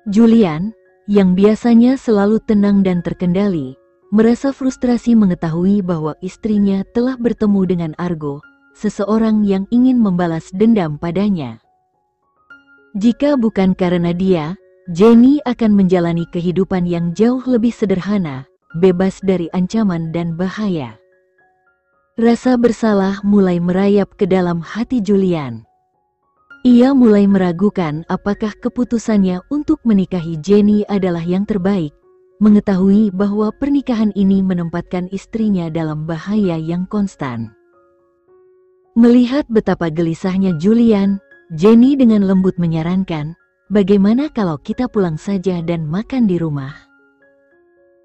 Julian, yang biasanya selalu tenang dan terkendali, merasa frustrasi mengetahui bahwa istrinya telah bertemu dengan Argo, seseorang yang ingin membalas dendam padanya. Jika bukan karena dia, Jenny akan menjalani kehidupan yang jauh lebih sederhana, bebas dari ancaman dan bahaya. Rasa bersalah mulai merayap ke dalam hati Julian. Ia mulai meragukan apakah keputusannya untuk menikahi Jenny adalah yang terbaik, mengetahui bahwa pernikahan ini menempatkan istrinya dalam bahaya yang konstan. Melihat betapa gelisahnya Julian, Jenny dengan lembut menyarankan, "Bagaimana kalau kita pulang saja dan makan di rumah?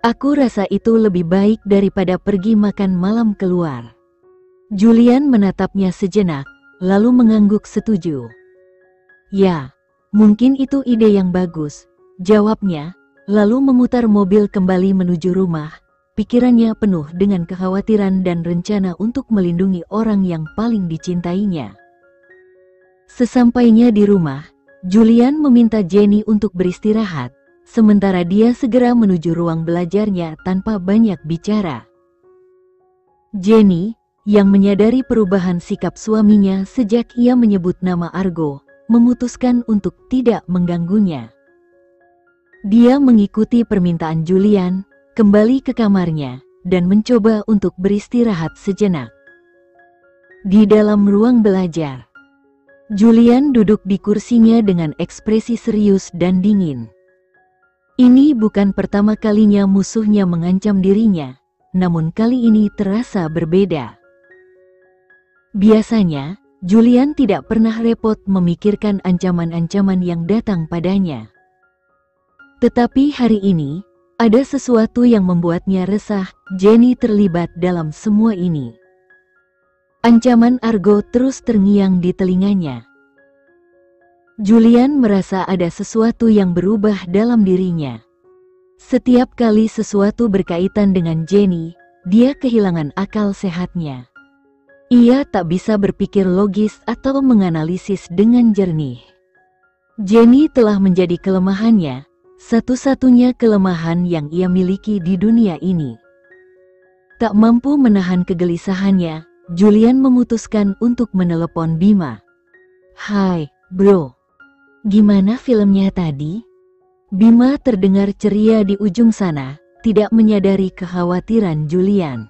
Aku rasa itu lebih baik daripada pergi makan malam keluar." Julian menatapnya sejenak, lalu mengangguk setuju. "Ya, mungkin itu ide yang bagus," jawabnya, lalu memutar mobil kembali menuju rumah. Pikirannya penuh dengan kekhawatiran dan rencana untuk melindungi orang yang paling dicintainya. Sesampainya di rumah, Julian meminta Jenny untuk beristirahat, sementara dia segera menuju ruang belajarnya tanpa banyak bicara. Jenny, yang menyadari perubahan sikap suaminya sejak ia menyebut nama Argo, memutuskan untuk tidak mengganggunya. Dia mengikuti permintaan Julian, kembali ke kamarnya, dan mencoba untuk beristirahat sejenak. Di dalam ruang belajar, Julian duduk di kursinya dengan ekspresi serius dan dingin. Ini bukan pertama kalinya musuhnya mengancam dirinya, namun kali ini terasa berbeda. Biasanya, Julian tidak pernah repot memikirkan ancaman-ancaman yang datang padanya. Tetapi hari ini, ada sesuatu yang membuatnya resah. Jenny terlibat dalam semua ini. Ancaman Argo terus terngiang di telinganya. Julian merasa ada sesuatu yang berubah dalam dirinya. Setiap kali sesuatu berkaitan dengan Jenny, dia kehilangan akal sehatnya. Ia tak bisa berpikir logis atau menganalisis dengan jernih. Jenny telah menjadi kelemahannya, satu-satunya kelemahan yang ia miliki di dunia ini. Tak mampu menahan kegelisahannya, Julian memutuskan untuk menelepon Bima. "Hai, bro. Gimana filmnya tadi?" Bima terdengar ceria di ujung sana, tidak menyadari kekhawatiran Julian.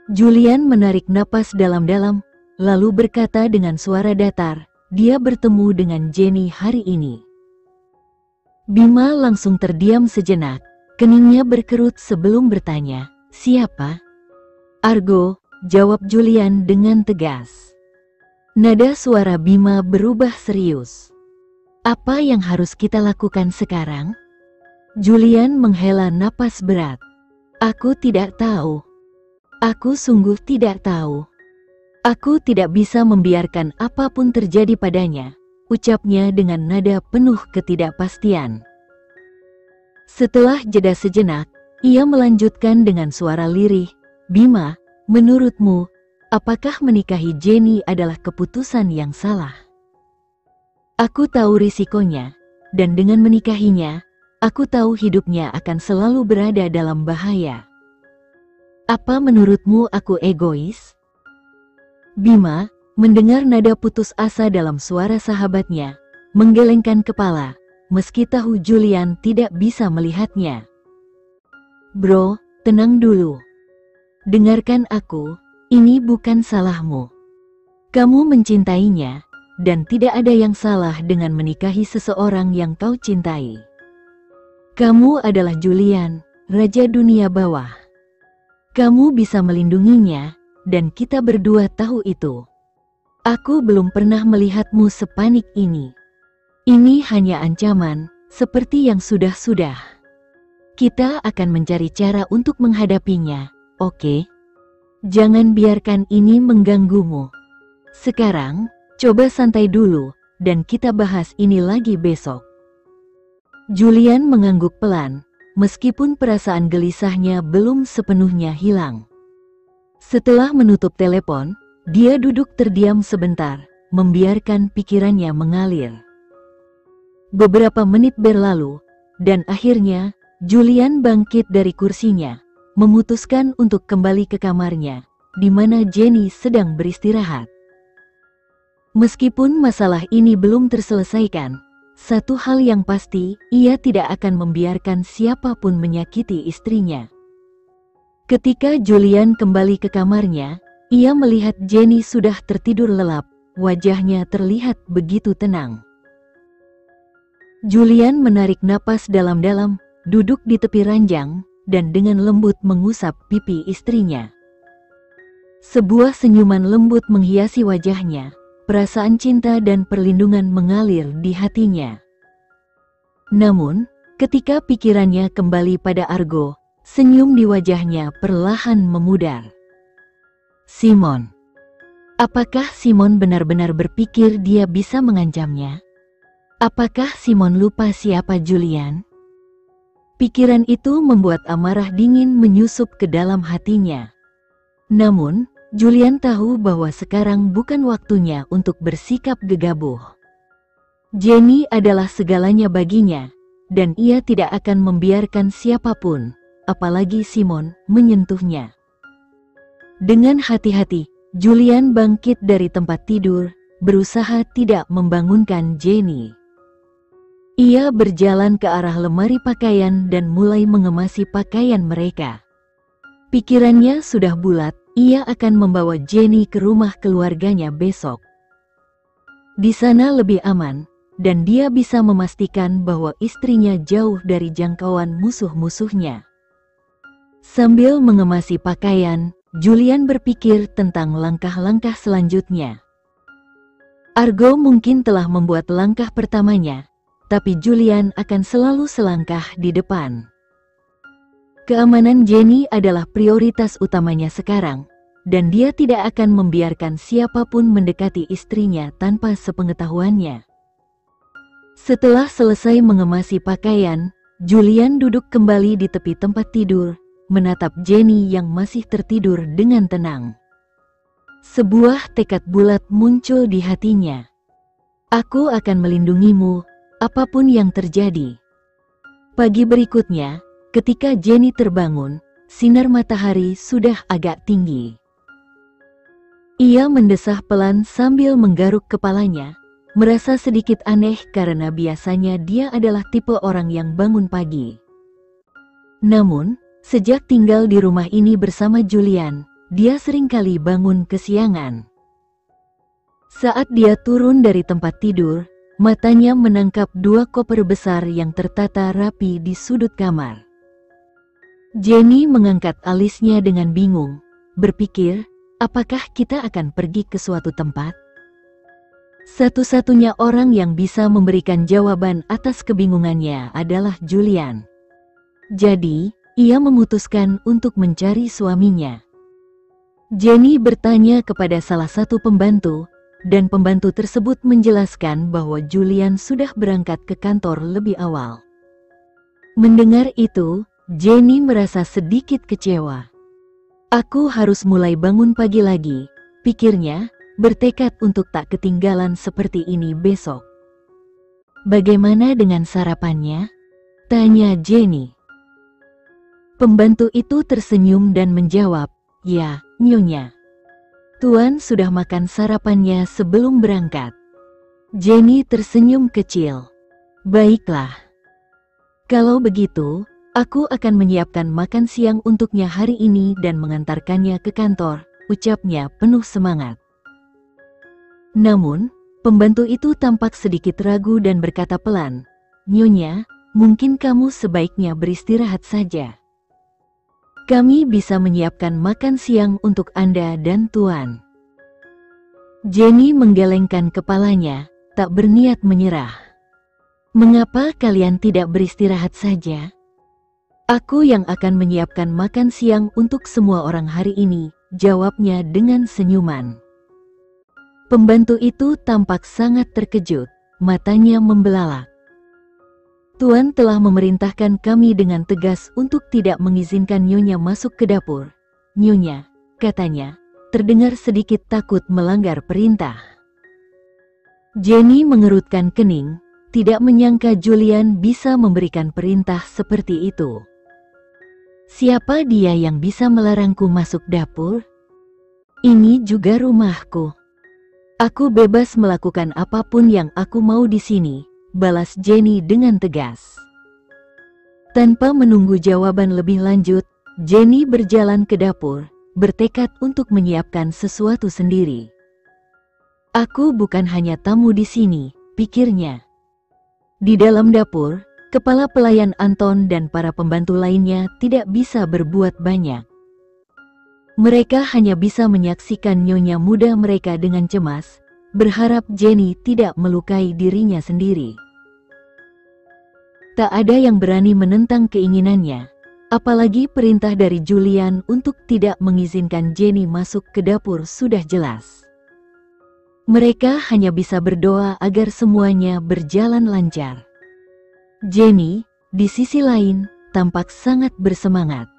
Julian menarik napas dalam-dalam, lalu berkata dengan suara datar, "Dia bertemu dengan Jenny hari ini." Bima langsung terdiam sejenak, keningnya berkerut sebelum bertanya, "Siapa?" "Argo," jawab Julian dengan tegas. Nada suara Bima berubah serius. "Apa yang harus kita lakukan sekarang?" Julian menghela napas berat. "Aku tidak tahu. Aku sungguh tidak tahu. Aku tidak bisa membiarkan apapun terjadi padanya," ucapnya dengan nada penuh ketidakpastian. Setelah jeda sejenak, ia melanjutkan dengan suara lirih, "Bima, menurutmu, apakah menikahi Jenny adalah keputusan yang salah? Aku tahu risikonya, dan dengan menikahinya, aku tahu hidupnya akan selalu berada dalam bahaya. Apa menurutmu aku egois?" Bima, mendengar nada putus asa dalam suara sahabatnya, menggelengkan kepala, meski tahu Julian tidak bisa melihatnya. "Bro, tenang dulu. Dengarkan aku, ini bukan salahmu. Kamu mencintainya, dan tidak ada yang salah dengan menikahi seseorang yang kau cintai. Kamu adalah Julian, raja dunia bawah. Kamu bisa melindunginya, dan kita berdua tahu itu. Aku belum pernah melihatmu sepanik ini. Ini hanya ancaman, seperti yang sudah-sudah. Kita akan mencari cara untuk menghadapinya, oke? Jangan biarkan ini mengganggumu. Sekarang, coba santai dulu, dan kita bahas ini lagi besok." Julian mengangguk pelan, meskipun perasaan gelisahnya belum sepenuhnya hilang. Setelah menutup telepon, dia duduk terdiam sebentar, membiarkan pikirannya mengalir. Beberapa menit berlalu, dan akhirnya Julian bangkit dari kursinya, memutuskan untuk kembali ke kamarnya, di mana Jenny sedang beristirahat. Meskipun masalah ini belum terselesaikan, satu hal yang pasti, ia tidak akan membiarkan siapapun menyakiti istrinya. Ketika Julian kembali ke kamarnya, ia melihat Jenny sudah tertidur lelap, wajahnya terlihat begitu tenang. Julian menarik napas dalam-dalam, duduk di tepi ranjang, dan dengan lembut mengusap pipi istrinya. Sebuah senyuman lembut menghiasi wajahnya, perasaan cinta dan perlindungan mengalir di hatinya. Namun, ketika pikirannya kembali pada Argo, senyum di wajahnya perlahan memudar. Simon. Apakah Simon benar-benar berpikir dia bisa mengancamnya? Apakah Simon lupa siapa Julian? Pikiran itu membuat amarah dingin menyusup ke dalam hatinya. Namun, Julian tahu bahwa sekarang bukan waktunya untuk bersikap gegabah. Jenny adalah segalanya baginya, dan ia tidak akan membiarkan siapapun, apalagi Simon, menyentuhnya. Dengan hati-hati, Julian bangkit dari tempat tidur, berusaha tidak membangunkan Jenny. Ia berjalan ke arah lemari pakaian dan mulai mengemasi pakaian mereka. Pikirannya sudah bulat, ia akan membawa Jenny ke rumah keluarganya besok. Di sana lebih aman, dan dia bisa memastikan bahwa istrinya jauh dari jangkauan musuh-musuhnya. Sambil mengemasi pakaian, Julian berpikir tentang langkah-langkah selanjutnya. Argo mungkin telah membuat langkah pertamanya, tapi Julian akan selalu selangkah di depan. Keamanan Jenny adalah prioritas utamanya sekarang, dan dia tidak akan membiarkan siapapun mendekati istrinya tanpa sepengetahuannya. Setelah selesai mengemasi pakaian, Julian duduk kembali di tepi tempat tidur, menatap Jenny yang masih tertidur dengan tenang. Sebuah tekad bulat muncul di hatinya. Aku akan melindungimu, apapun yang terjadi. Pagi berikutnya, ketika Jenny terbangun, sinar matahari sudah agak tinggi. Ia mendesah pelan sambil menggaruk kepalanya, merasa sedikit aneh karena biasanya dia adalah tipe orang yang bangun pagi. Namun, sejak tinggal di rumah ini bersama Julian, dia seringkali bangun kesiangan. Saat dia turun dari tempat tidur, matanya menangkap dua koper besar yang tertata rapi di sudut kamar. Jenny mengangkat alisnya dengan bingung, berpikir, apakah kita akan pergi ke suatu tempat? Satu-satunya orang yang bisa memberikan jawaban atas kebingungannya adalah Julian. Jadi, ia memutuskan untuk mencari suaminya. Jenny bertanya kepada salah satu pembantu, dan pembantu tersebut menjelaskan bahwa Julian sudah berangkat ke kantor lebih awal. Mendengar itu, Jenny merasa sedikit kecewa. Aku harus mulai bangun pagi lagi, pikirnya, bertekad untuk tak ketinggalan seperti ini besok. Bagaimana dengan sarapannya? Tanya Jenny. Pembantu itu tersenyum dan menjawab, ya, Nyonya. Tuan sudah makan sarapannya sebelum berangkat. Jenny tersenyum kecil. Baiklah. Kalau begitu, aku akan menyiapkan makan siang untuknya hari ini dan mengantarkannya ke kantor, ucapnya penuh semangat. Namun, pembantu itu tampak sedikit ragu dan berkata pelan, Nyonya, mungkin kamu sebaiknya beristirahat saja. Kami bisa menyiapkan makan siang untuk Anda dan Tuan. Jenny menggelengkan kepalanya, tak berniat menyerah. Mengapa kalian tidak beristirahat saja? Aku yang akan menyiapkan makan siang untuk semua orang hari ini, jawabnya dengan senyuman. Pembantu itu tampak sangat terkejut, matanya membelalak. Tuan telah memerintahkan kami dengan tegas untuk tidak mengizinkan Nyonya masuk ke dapur. Nyonya, katanya, terdengar sedikit takut melanggar perintah. Jenny mengerutkan kening, tidak menyangka Julian bisa memberikan perintah seperti itu. Siapa dia yang bisa melarangku masuk dapur? Ini juga rumahku. Aku bebas melakukan apapun yang aku mau di sini, balas Jenny dengan tegas. Tanpa menunggu jawaban lebih lanjut, Jenny berjalan ke dapur, bertekad untuk menyiapkan sesuatu sendiri. Aku bukan hanya tamu di sini, pikirnya. Di dalam dapur, kepala pelayan Anton dan para pembantu lainnya tidak bisa berbuat banyak. Mereka hanya bisa menyaksikan nyonya muda mereka dengan cemas, berharap Jenny tidak melukai dirinya sendiri. Tak ada yang berani menentang keinginannya, apalagi perintah dari Julian untuk tidak mengizinkan Jenny masuk ke dapur sudah jelas. Mereka hanya bisa berdoa agar semuanya berjalan lancar. Jenny, di sisi lain, tampak sangat bersemangat.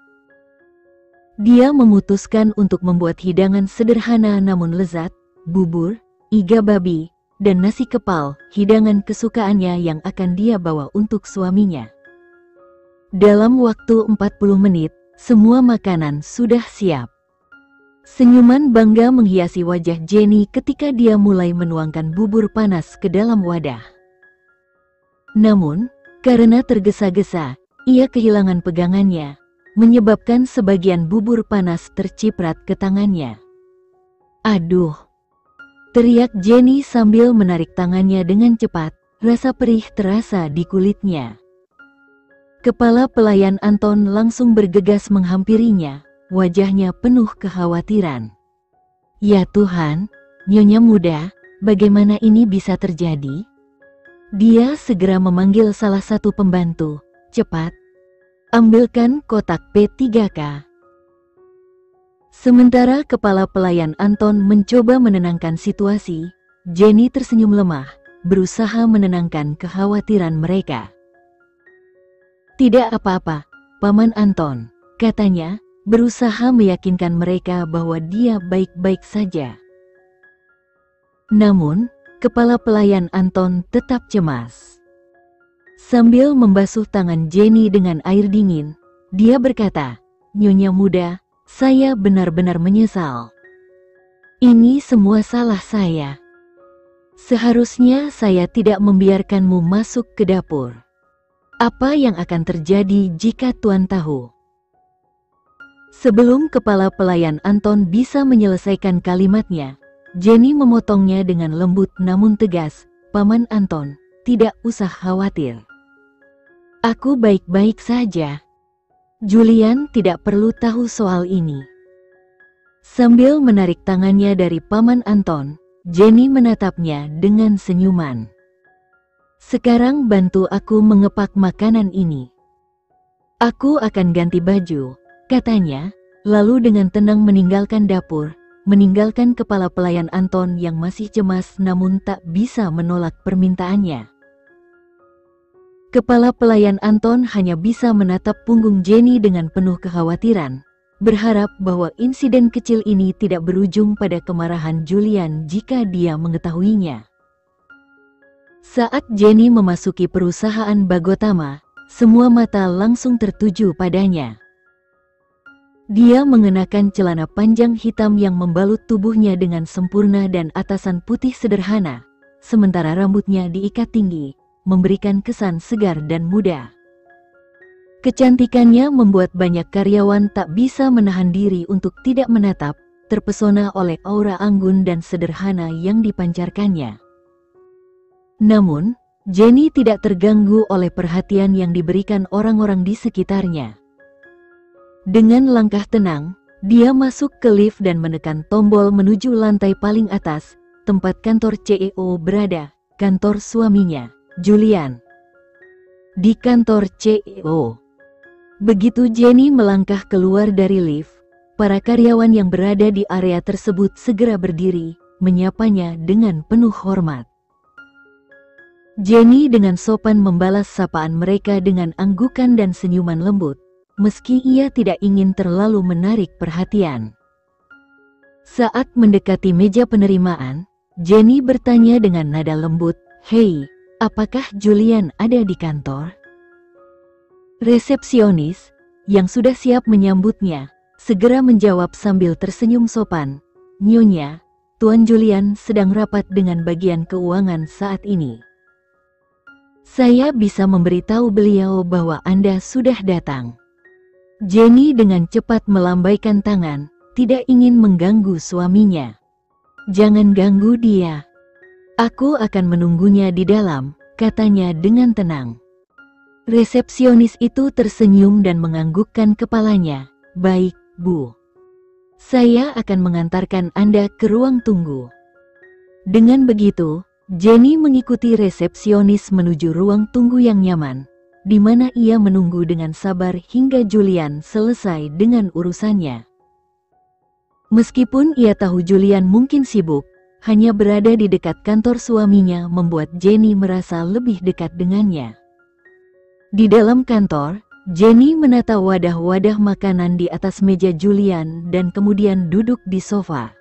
Dia memutuskan untuk membuat hidangan sederhana namun lezat, bubur, iga babi, dan nasi kepal, hidangan kesukaannya yang akan dia bawa untuk suaminya. Dalam waktu 40 menit, semua makanan sudah siap. Senyuman bangga menghiasi wajah Jenny ketika dia mulai menuangkan bubur panas ke dalam wadah. Namun, karena tergesa-gesa, ia kehilangan pegangannya, menyebabkan sebagian bubur panas terciprat ke tangannya. Aduh! Teriak Jenny sambil menarik tangannya dengan cepat, rasa perih terasa di kulitnya. Kepala pelayan Anton langsung bergegas menghampirinya, wajahnya penuh kekhawatiran. Ya Tuhan, nyonya muda, bagaimana ini bisa terjadi? Dia segera memanggil salah satu pembantu, cepat, ambilkan kotak P3K. Sementara kepala pelayan Anton mencoba menenangkan situasi, Jenny tersenyum lemah, berusaha menenangkan kekhawatiran mereka. Tidak apa-apa, Paman Anton, katanya, berusaha meyakinkan mereka bahwa dia baik-baik saja. Namun, kepala pelayan Anton tetap cemas. Sambil membasuh tangan Jenny dengan air dingin, dia berkata, Nyonya muda, saya benar-benar menyesal. Ini semua salah saya. Seharusnya saya tidak membiarkanmu masuk ke dapur. Apa yang akan terjadi jika Tuan tahu? Sebelum kepala pelayan Anton bisa menyelesaikan kalimatnya, Jenny memotongnya dengan lembut namun tegas, Paman Anton, tidak usah khawatir. Aku baik-baik saja. Julian tidak perlu tahu soal ini. Sambil menarik tangannya dari Paman Anton, Jenny menatapnya dengan senyuman. Sekarang bantu aku mengepak makanan ini. Aku akan ganti baju, katanya, lalu dengan tenang meninggalkan dapur, meninggalkan kepala pelayan Anton yang masih cemas namun tak bisa menolak permintaannya. Kepala pelayan Anton hanya bisa menatap punggung Jenny dengan penuh kekhawatiran, berharap bahwa insiden kecil ini tidak berujung pada kemarahan Julian jika dia mengetahuinya. Saat Jenny memasuki perusahaan Bagotama, semua mata langsung tertuju padanya. Dia mengenakan celana panjang hitam yang membalut tubuhnya dengan sempurna dan atasan putih sederhana, sementara rambutnya diikat tinggi, memberikan kesan segar dan muda. Kecantikannya membuat banyak karyawan tak bisa menahan diri untuk tidak menatap, terpesona oleh aura anggun dan sederhana yang dipancarkannya. Namun, Jenny tidak terganggu oleh perhatian yang diberikan orang-orang di sekitarnya. Dengan langkah tenang, dia masuk ke lift dan menekan tombol menuju lantai paling atas, tempat kantor CEO berada, kantor suaminya, Julian. Di kantor CEO. Begitu Jenny melangkah keluar dari lift, para karyawan yang berada di area tersebut segera berdiri, menyapanya dengan penuh hormat. Jenny dengan sopan membalas sapaan mereka dengan anggukan dan senyuman lembut, meski ia tidak ingin terlalu menarik perhatian. Saat mendekati meja penerimaan, Jenny bertanya dengan nada lembut, "Hei, apakah Julian ada di kantor? Resepsionis, yang sudah siap menyambutnya, segera menjawab sambil tersenyum sopan, "Nyonya, Tuan Julian sedang rapat dengan bagian keuangan saat ini. Saya bisa memberitahu beliau bahwa Anda sudah datang." Jenny dengan cepat melambaikan tangan, tidak ingin mengganggu suaminya. "Jangan ganggu dia. Aku akan menunggunya di dalam," katanya dengan tenang. Resepsionis itu tersenyum dan menganggukkan kepalanya. "Baik, Bu. Saya akan mengantarkan Anda ke ruang tunggu." Dengan begitu, Jenny mengikuti resepsionis menuju ruang tunggu yang nyaman, di mana ia menunggu dengan sabar hingga Julian selesai dengan urusannya. Meskipun ia tahu Julian mungkin sibuk, hanya berada di dekat kantor suaminya membuat Jenny merasa lebih dekat dengannya. Di dalam kantor, Jenny menata wadah-wadah makanan di atas meja Julian dan kemudian duduk di sofa.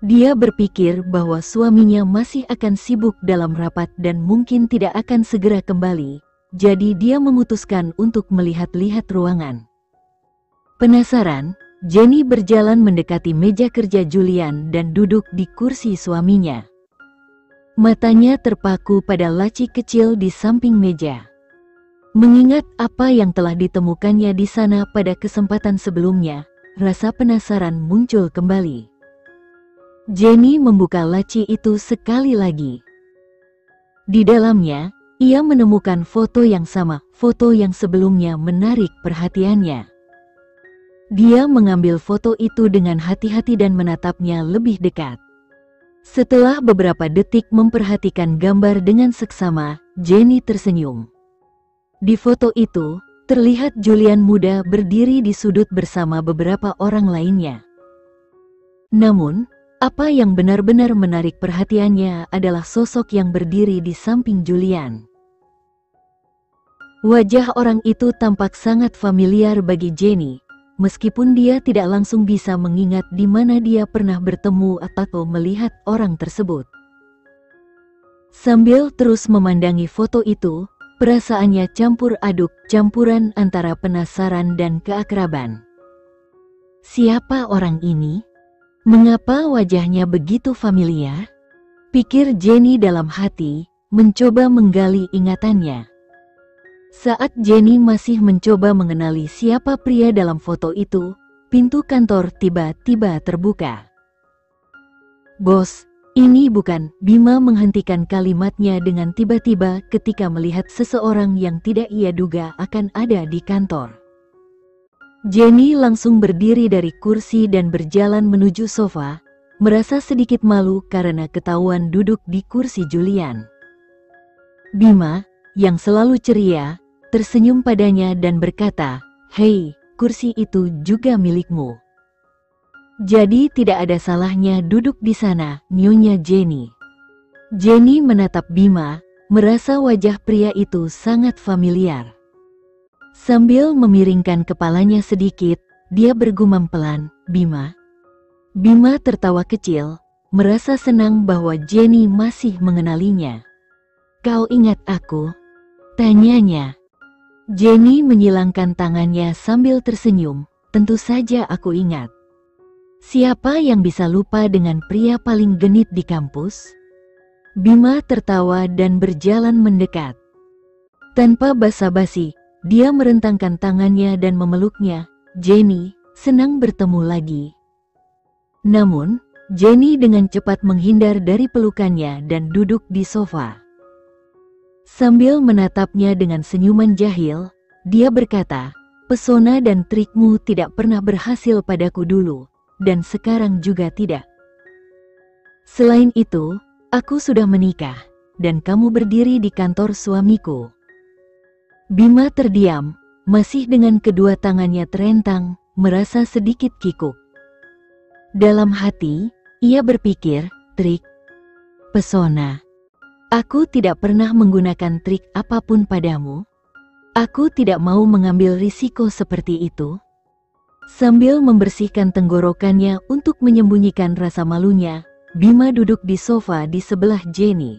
Dia berpikir bahwa suaminya masih akan sibuk dalam rapat dan mungkin tidak akan segera kembali, jadi dia memutuskan untuk melihat-lihat ruangan. Penasaran, Jenny berjalan mendekati meja kerja Julian dan duduk di kursi suaminya. Matanya terpaku pada laci kecil di samping meja. Mengingat apa yang telah ditemukannya di sana pada kesempatan sebelumnya, rasa penasaran muncul kembali. Jenny membuka laci itu sekali lagi. Di dalamnya, ia menemukan foto yang sama, foto yang sebelumnya menarik perhatiannya. Dia mengambil foto itu dengan hati-hati dan menatapnya lebih dekat. Setelah beberapa detik memperhatikan gambar dengan seksama, Jenny tersenyum. Di foto itu, terlihat Julian muda berdiri di sudut bersama beberapa orang lainnya. Namun, apa yang benar-benar menarik perhatiannya adalah sosok yang berdiri di samping Julian. Wajah orang itu tampak sangat familiar bagi Jenny, meskipun dia tidak langsung bisa mengingat di mana dia pernah bertemu atau melihat orang tersebut. Sambil terus memandangi foto itu, perasaannya campur aduk, campuran antara penasaran dan keakraban. Siapa orang ini? Mengapa wajahnya begitu familiar? Pikir Jenny dalam hati, mencoba menggali ingatannya. Saat Jenny masih mencoba mengenali siapa pria dalam foto itu, pintu kantor tiba-tiba terbuka. "Bos, ini bukan," Bima menghentikan kalimatnya dengan tiba-tiba ketika melihat seseorang yang tidak ia duga akan ada di kantor. Jenny langsung berdiri dari kursi dan berjalan menuju sofa, merasa sedikit malu karena ketahuan duduk di kursi Julian. Bima, yang selalu ceria, tersenyum padanya dan berkata, "Hei, kursi itu juga milikmu. Jadi tidak ada salahnya duduk di sana, Nyonya Jenny." Jenny menatap Bima, merasa wajah pria itu sangat familiar. Sambil memiringkan kepalanya sedikit, dia bergumam pelan, "Bima." Bima tertawa kecil, merasa senang bahwa Jenny masih mengenalinya. "Kau ingat aku?" tanyanya. Jenny menyilangkan tangannya sambil tersenyum, "Tentu saja aku ingat. Siapa yang bisa lupa dengan pria paling genit di kampus?" Bima tertawa dan berjalan mendekat. Tanpa basa-basi, dia merentangkan tangannya dan memeluknya. "Jenny, senang bertemu lagi." Namun, Jenny dengan cepat menghindar dari pelukannya dan duduk di sofa. Sambil menatapnya dengan senyuman jahil, dia berkata, "Pesona dan trikmu tidak pernah berhasil padaku dulu, dan sekarang juga tidak. Selain itu, aku sudah menikah, dan kamu berdiri di kantor suamiku." Bima terdiam, masih dengan kedua tangannya terentang, merasa sedikit kikuk. Dalam hati, ia berpikir, "Trik? Pesona? Aku tidak pernah menggunakan trik apapun padamu. Aku tidak mau mengambil risiko seperti itu." Sambil membersihkan tenggorokannya untuk menyembunyikan rasa malunya, Bima duduk di sofa di sebelah Jenny.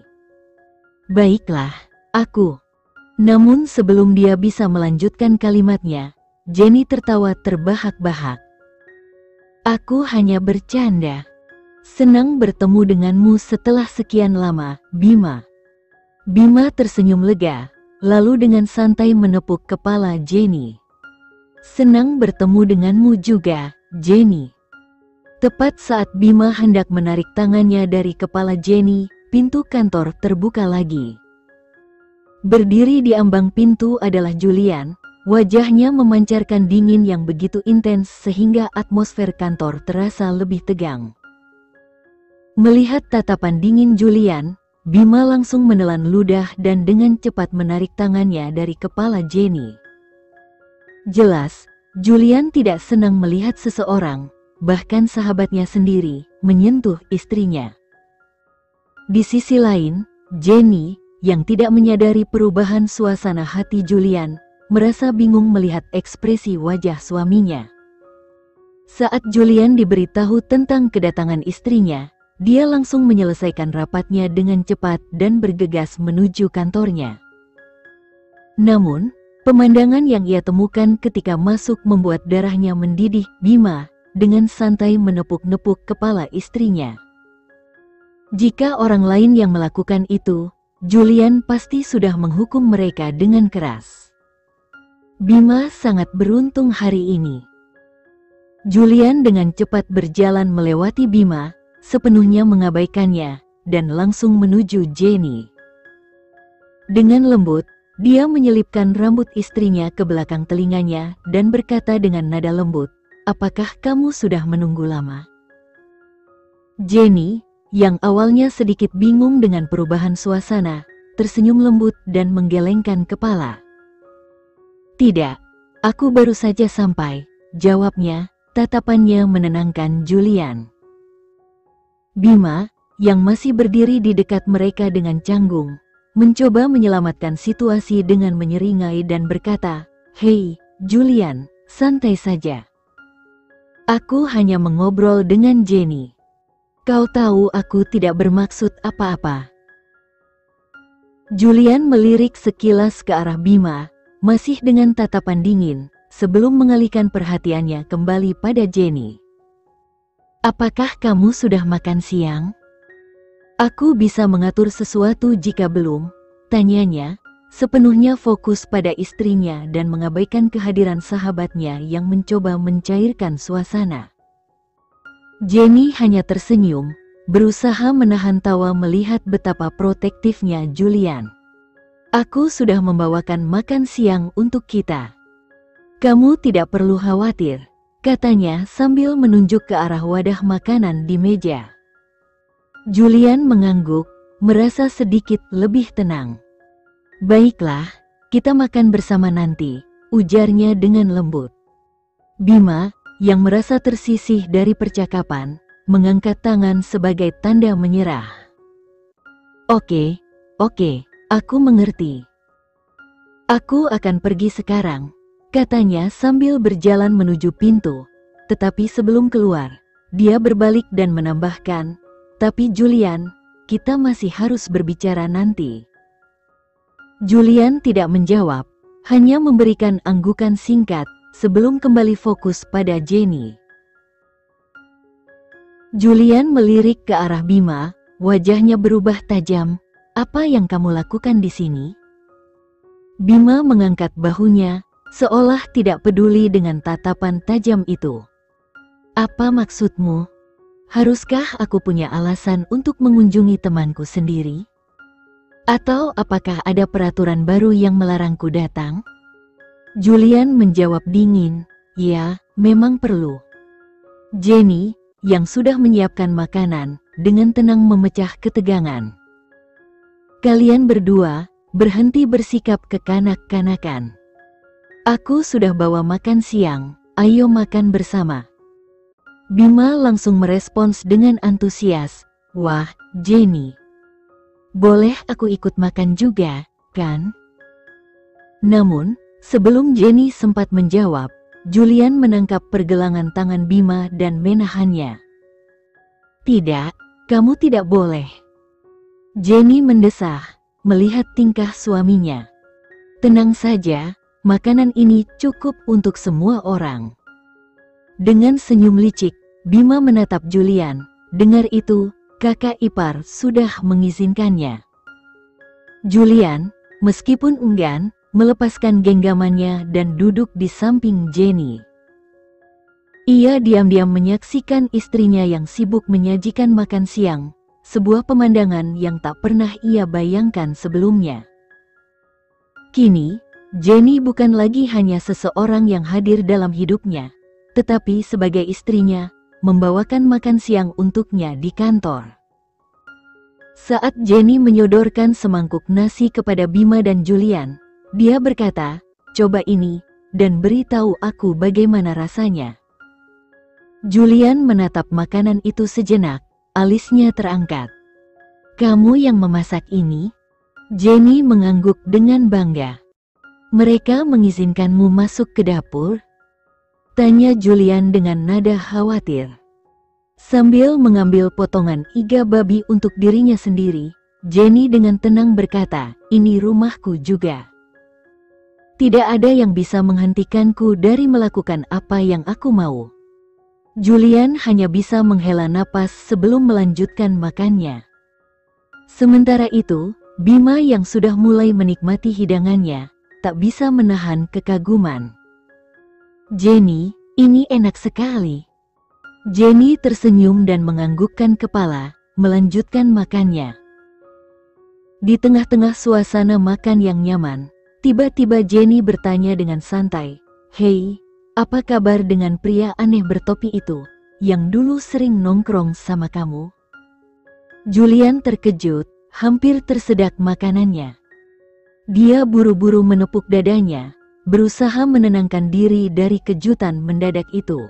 Baiklah, aku. Namun sebelum dia bisa melanjutkan kalimatnya, Jenny tertawa terbahak-bahak. Aku hanya bercanda. Senang bertemu denganmu setelah sekian lama, Bima. Bima tersenyum lega, lalu dengan santai menepuk kepala Jenny. Senang bertemu denganmu juga, Jenny. Tepat saat Bima hendak menarik tangannya dari kepala Jenny, pintu kantor terbuka lagi. Berdiri di ambang pintu adalah Julian, wajahnya memancarkan dingin yang begitu intens sehingga atmosfer kantor terasa lebih tegang. Melihat tatapan dingin Julian, Bima langsung menelan ludah dan dengan cepat menarik tangannya dari kepala Jenny. Jelas, Julian tidak senang melihat seseorang, bahkan sahabatnya sendiri, menyentuh istrinya. Di sisi lain, Jenny, yang tidak menyadari perubahan suasana hati Julian, merasa bingung melihat ekspresi wajah suaminya. Saat Julian diberitahu tentang kedatangan istrinya, dia langsung menyelesaikan rapatnya dengan cepat dan bergegas menuju kantornya. Namun, pemandangan yang ia temukan ketika masuk membuat darahnya mendidih. Bima dengan santai menepuk-nepuk kepala istrinya. Jika orang lain yang melakukan itu, Julian pasti sudah menghukum mereka dengan keras. Bima sangat beruntung hari ini. Julian dengan cepat berjalan melewati Bima, sepenuhnya mengabaikannya, dan langsung menuju Jenny. Dengan lembut, dia menyelipkan rambut istrinya ke belakang telinganya dan berkata dengan nada lembut, "Apakah kamu sudah menunggu lama?" Jenny, yang awalnya sedikit bingung dengan perubahan suasana, tersenyum lembut dan menggelengkan kepala. "Tidak, aku baru saja sampai," jawabnya, tatapannya menenangkan Julian. Bima, yang masih berdiri di dekat mereka dengan canggung, mencoba menyelamatkan situasi dengan menyeringai dan berkata, "Hei, Julian, santai saja. Aku hanya mengobrol dengan Jenny. Kau tahu aku tidak bermaksud apa-apa." Julian melirik sekilas ke arah Bima, masih dengan tatapan dingin, sebelum mengalihkan perhatiannya kembali pada Jenny. "Apakah kamu sudah makan siang? Aku bisa mengatur sesuatu jika belum," tanyanya, sepenuhnya fokus pada istrinya dan mengabaikan kehadiran sahabatnya yang mencoba mencairkan suasana. Jenny hanya tersenyum, berusaha menahan tawa melihat betapa protektifnya Julian. "Aku sudah membawakan makan siang untuk kita. Kamu tidak perlu khawatir," katanya sambil menunjuk ke arah wadah makanan di meja. Julian mengangguk, merasa sedikit lebih tenang. "Baiklah, kita makan bersama nanti," ujarnya dengan lembut. Bima, yang merasa tersisih dari percakapan, mengangkat tangan sebagai tanda menyerah. Oke, aku mengerti. Aku akan pergi sekarang," katanya sambil berjalan menuju pintu, tetapi sebelum keluar, dia berbalik dan menambahkan, "Tapi Julian, kita masih harus berbicara nanti." Julian tidak menjawab, hanya memberikan anggukan singkat, sebelum kembali fokus pada Jenny. Julian melirik ke arah Bima, wajahnya berubah tajam. "Apa yang kamu lakukan di sini?" Bima mengangkat bahunya, seolah tidak peduli dengan tatapan tajam itu. "Apa maksudmu? Haruskah aku punya alasan untuk mengunjungi temanku sendiri? Atau apakah ada peraturan baru yang melarangku datang?" Julian menjawab dingin, "Ya, memang perlu." Jenny, yang sudah menyiapkan makanan, dengan tenang memecah ketegangan. "Kalian berdua, berhenti bersikap kekanak-kanakan. Aku sudah bawa makan siang, ayo makan bersama." Bima langsung merespons dengan antusias, "Wah, Jenny. Boleh aku ikut makan juga, kan?" Namun, sebelum Jenny sempat menjawab, Julian menangkap pergelangan tangan Bima dan menahannya. "Tidak, kamu tidak boleh." Jenny mendesah, melihat tingkah suaminya. "Tenang saja, makanan ini cukup untuk semua orang." Dengan senyum licik, Bima menatap Julian. Dengar itu, kakak ipar sudah mengizinkannya. Julian, meskipun enggan, melepaskan genggamannya dan duduk di samping Jenny. Ia diam-diam menyaksikan istrinya yang sibuk menyajikan makan siang, sebuah pemandangan yang tak pernah ia bayangkan sebelumnya. Kini, Jenny bukan lagi hanya seseorang yang hadir dalam hidupnya, tetapi sebagai istrinya, membawakan makan siang untuknya di kantor. Saat Jenny menyodorkan semangkuk nasi kepada Bima dan Julian, dia berkata, "Coba ini, dan beritahu aku bagaimana rasanya." Julian menatap makanan itu sejenak, alisnya terangkat. "Kamu yang memasak ini?" Jenny mengangguk dengan bangga. "Mereka mengizinkanmu masuk ke dapur?" tanya Julian dengan nada khawatir. Sambil mengambil potongan iga babi untuk dirinya sendiri, Jenny dengan tenang berkata, "Ini rumahku juga. Tidak ada yang bisa menghentikanku dari melakukan apa yang aku mau." Julian hanya bisa menghela napas sebelum melanjutkan makannya. Sementara itu, Bima yang sudah mulai menikmati hidangannya, tak bisa menahan kekaguman. "Jenny, ini enak sekali." Jenny tersenyum dan menganggukkan kepala, melanjutkan makannya. Di tengah-tengah suasana makan yang nyaman, tiba-tiba Jenny bertanya dengan santai, "Hei, apa kabar dengan pria aneh bertopi itu, yang dulu sering nongkrong sama kamu?" Julian terkejut, hampir tersedak makanannya. Dia buru-buru menepuk dadanya, berusaha menenangkan diri dari kejutan mendadak itu.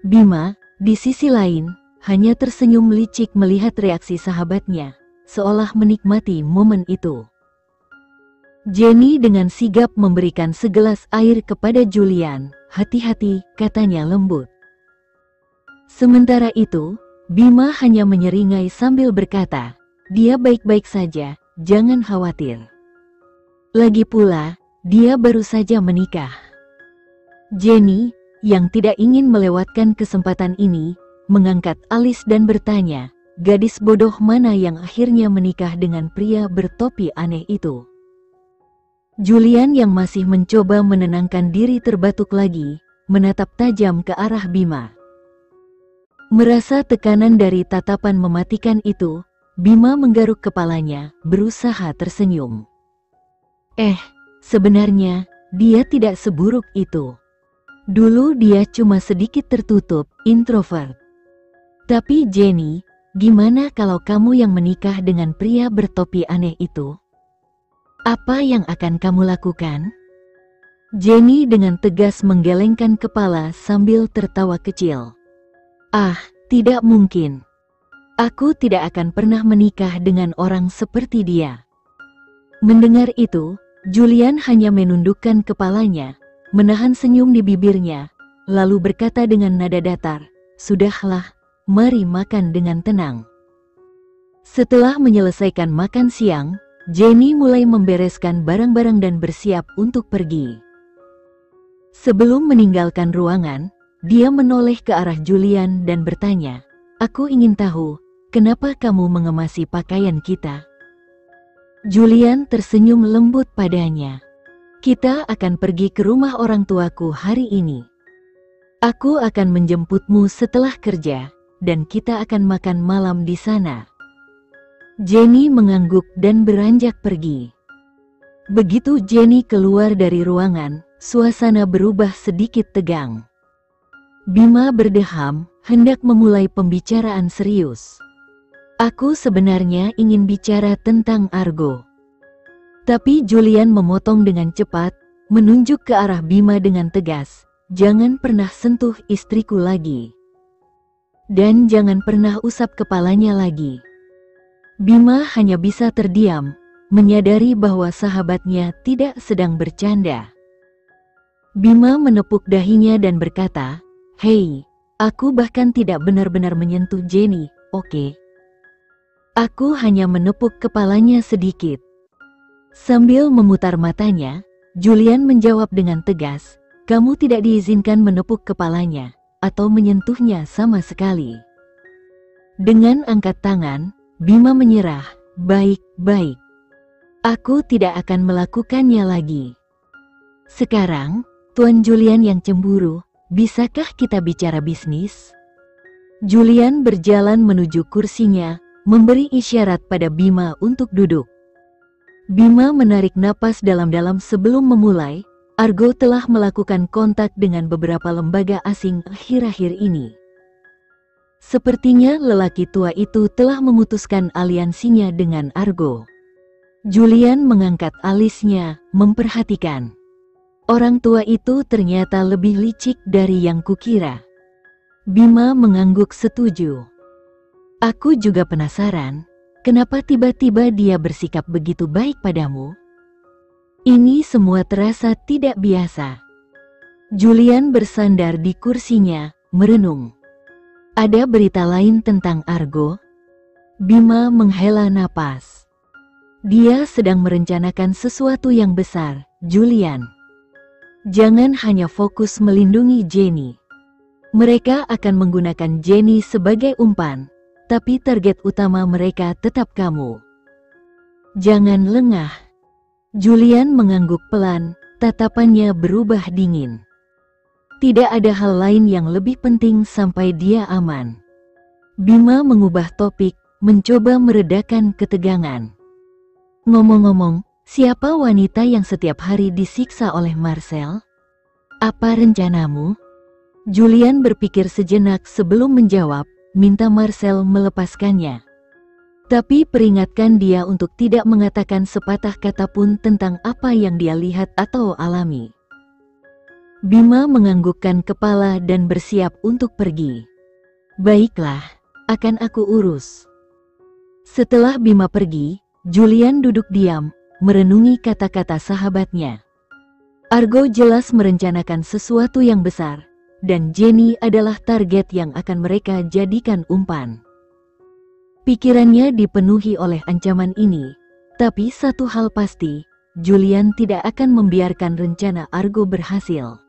Bima, di sisi lain, hanya tersenyum licik melihat reaksi sahabatnya, seolah menikmati momen itu. Jenny dengan sigap memberikan segelas air kepada Julian. "Hati-hati," katanya lembut. Sementara itu, Bima hanya menyeringai sambil berkata, "Dia baik-baik saja, jangan khawatir. Lagi pula, dia baru saja menikah." Jenny, yang tidak ingin melewatkan kesempatan ini, mengangkat alis dan bertanya, "Gadis bodoh mana yang akhirnya menikah dengan pria bertopi aneh itu?" Julian yang masih mencoba menenangkan diri terbatuk lagi, menatap tajam ke arah Bima. Merasa tekanan dari tatapan mematikan itu, Bima menggaruk kepalanya, berusaha tersenyum. Sebenarnya, dia tidak seburuk itu. Dulu dia cuma sedikit tertutup, introvert. Tapi Jenny, gimana kalau kamu yang menikah dengan pria bertopi aneh itu? Apa yang akan kamu lakukan?" Jenny dengan tegas menggelengkan kepala sambil tertawa kecil. Tidak mungkin. Aku tidak akan pernah menikah dengan orang seperti dia." Mendengar itu, Julian hanya menundukkan kepalanya, menahan senyum di bibirnya, lalu berkata dengan nada datar, "Sudahlah, mari makan dengan tenang." Setelah menyelesaikan makan siang, Jenny mulai membereskan barang-barang dan bersiap untuk pergi. Sebelum meninggalkan ruangan, dia menoleh ke arah Julian dan bertanya, "Aku ingin tahu, kenapa kamu mengemasi pakaian kita?" Julian tersenyum lembut padanya. "Kita akan pergi ke rumah orang tuaku hari ini. Aku akan menjemputmu setelah kerja, dan kita akan makan malam di sana." Jenny mengangguk dan beranjak pergi. Begitu Jenny keluar dari ruangan, suasana berubah sedikit tegang. Bima berdeham, hendak memulai pembicaraan serius. "Aku sebenarnya ingin bicara tentang Argo." Tapi Julian memotong dengan cepat, menunjuk ke arah Bima dengan tegas, "Jangan pernah sentuh istriku lagi. Dan jangan pernah usap kepalanya lagi." Bima hanya bisa terdiam, menyadari bahwa sahabatnya tidak sedang bercanda. Bima menepuk dahinya dan berkata, "Hei, aku bahkan tidak benar-benar menyentuh Jenny, oke? Aku hanya menepuk kepalanya sedikit. Sambil memutar matanya, Julian menjawab dengan tegas, "Kamu tidak diizinkan menepuk kepalanya, atau menyentuhnya sama sekali." Dengan angkat tangan, Bima menyerah, "Baik-baik. Aku tidak akan melakukannya lagi." "Sekarang, Tuan Julian yang cemburu, bisakah kita bicara bisnis?" Julian berjalan menuju kursinya, memberi isyarat pada Bima untuk duduk. Bima menarik napas dalam-dalam sebelum memulai. Argo telah melakukan kontak dengan beberapa lembaga asing akhir-akhir ini. Sepertinya lelaki tua itu telah memutuskan aliansinya dengan Argo. Julian mengangkat alisnya, memperhatikan. Orang tua itu ternyata lebih licik dari yang kukira. Bima mengangguk setuju. "Aku juga penasaran. Kenapa tiba-tiba dia bersikap begitu baik padamu? Ini semua terasa tidak biasa." Julian bersandar di kursinya, merenung. "Ada berita lain tentang Argo?" Bima menghela napas. "Dia sedang merencanakan sesuatu yang besar, Julian. Jangan hanya fokus melindungi Jenny. Mereka akan menggunakan Jenny sebagai umpan. Tapi target utama mereka tetap kamu. Jangan lengah." Julian mengangguk pelan, tatapannya berubah dingin. Tidak ada hal lain yang lebih penting sampai dia aman. Bima mengubah topik, mencoba meredakan ketegangan. "Ngomong-ngomong, siapa wanita yang setiap hari disiksa oleh Marcel? Apa rencanamu?" Julian berpikir sejenak sebelum menjawab, "Minta Marcel melepaskannya. Tapi peringatkan dia untuk tidak mengatakan sepatah kata pun tentang apa yang dia lihat atau alami." Bima menganggukkan kepala dan bersiap untuk pergi. "Baiklah, akan aku urus." Setelah Bima pergi, Julian duduk diam, merenungi kata-kata sahabatnya. Argo jelas merencanakan sesuatu yang besar, dan Jenny adalah target yang akan mereka jadikan umpan. Pikirannya dipenuhi oleh ancaman ini, tapi satu hal pasti, Julian tidak akan membiarkan rencana Argo berhasil.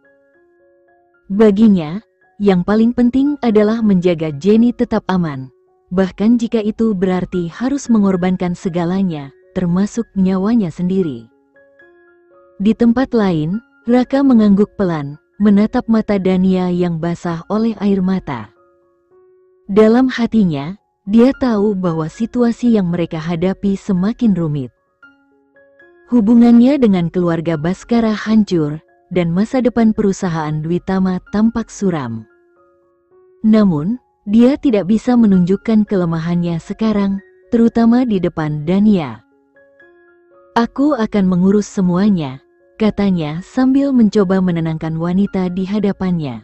Baginya, yang paling penting adalah menjaga Jenny tetap aman, bahkan jika itu berarti harus mengorbankan segalanya, termasuk nyawanya sendiri. Di tempat lain, Raka mengangguk pelan, menatap mata Dania yang basah oleh air mata. Dalam hatinya, dia tahu bahwa situasi yang mereka hadapi semakin rumit. Hubungannya dengan keluarga Baskara hancur, dan masa depan perusahaan Dwi Tama tampak suram. Namun, dia tidak bisa menunjukkan kelemahannya sekarang, terutama di depan Dania. "Aku akan mengurus semuanya," katanya sambil mencoba menenangkan wanita di hadapannya.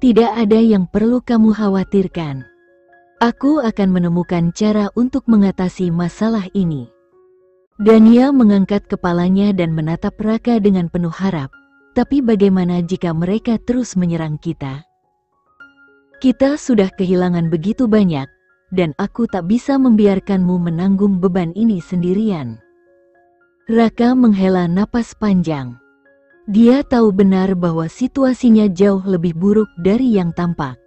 "Tidak ada yang perlu kamu khawatirkan. Aku akan menemukan cara untuk mengatasi masalah ini." Dania mengangkat kepalanya dan menatap Raka dengan penuh harap. "Tapi bagaimana jika mereka terus menyerang kita? Kita sudah kehilangan begitu banyak, dan aku tak bisa membiarkanmu menanggung beban ini sendirian." Raka menghela napas panjang. Dia tahu benar bahwa situasinya jauh lebih buruk dari yang tampak.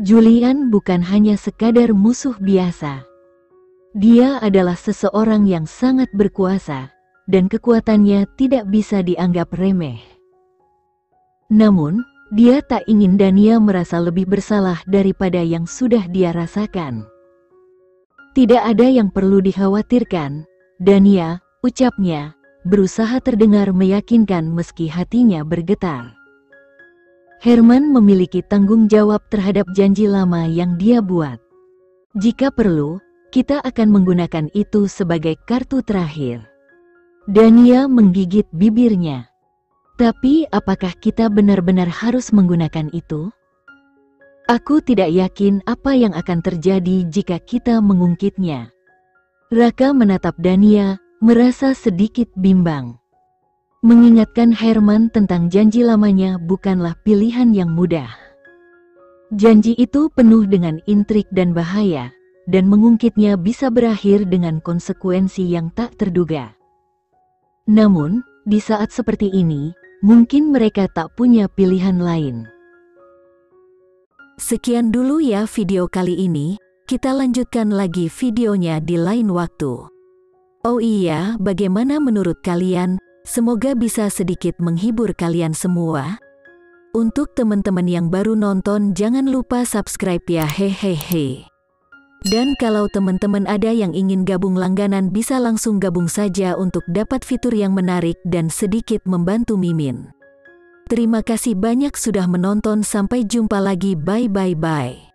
Julian bukan hanya sekadar musuh biasa. Dia adalah seseorang yang sangat berkuasa, dan kekuatannya tidak bisa dianggap remeh. Namun, dia tak ingin Dania merasa lebih bersalah daripada yang sudah dia rasakan. "Tidak ada yang perlu dikhawatirkan, Dania," ucapnya, berusaha terdengar meyakinkan meski hatinya bergetar. Herman memiliki tanggung jawab terhadap janji lama yang dia buat. "Jika perlu, kita akan menggunakan itu sebagai kartu terakhir." Dania menggigit bibirnya. "Tapi apakah kita benar-benar harus menggunakan itu? Aku tidak yakin apa yang akan terjadi jika kita mengungkitnya." Raka menatap Dania, merasa sedikit bimbang. Mengingatkan Herman tentang janji lamanya bukanlah pilihan yang mudah. Janji itu penuh dengan intrik dan bahaya, dan mengungkitnya bisa berakhir dengan konsekuensi yang tak terduga. Namun, di saat seperti ini, mungkin mereka tak punya pilihan lain. Sekian dulu ya video kali ini, kita lanjutkan lagi videonya di lain waktu. Oh iya, bagaimana menurut kalian? Semoga bisa sedikit menghibur kalian semua. Untuk teman-teman yang baru nonton, jangan lupa subscribe ya, hehehe. Dan kalau teman-teman ada yang ingin gabung langganan, bisa langsung gabung saja untuk dapat fitur yang menarik dan sedikit membantu Mimin. Terima kasih banyak sudah menonton, sampai jumpa lagi, bye.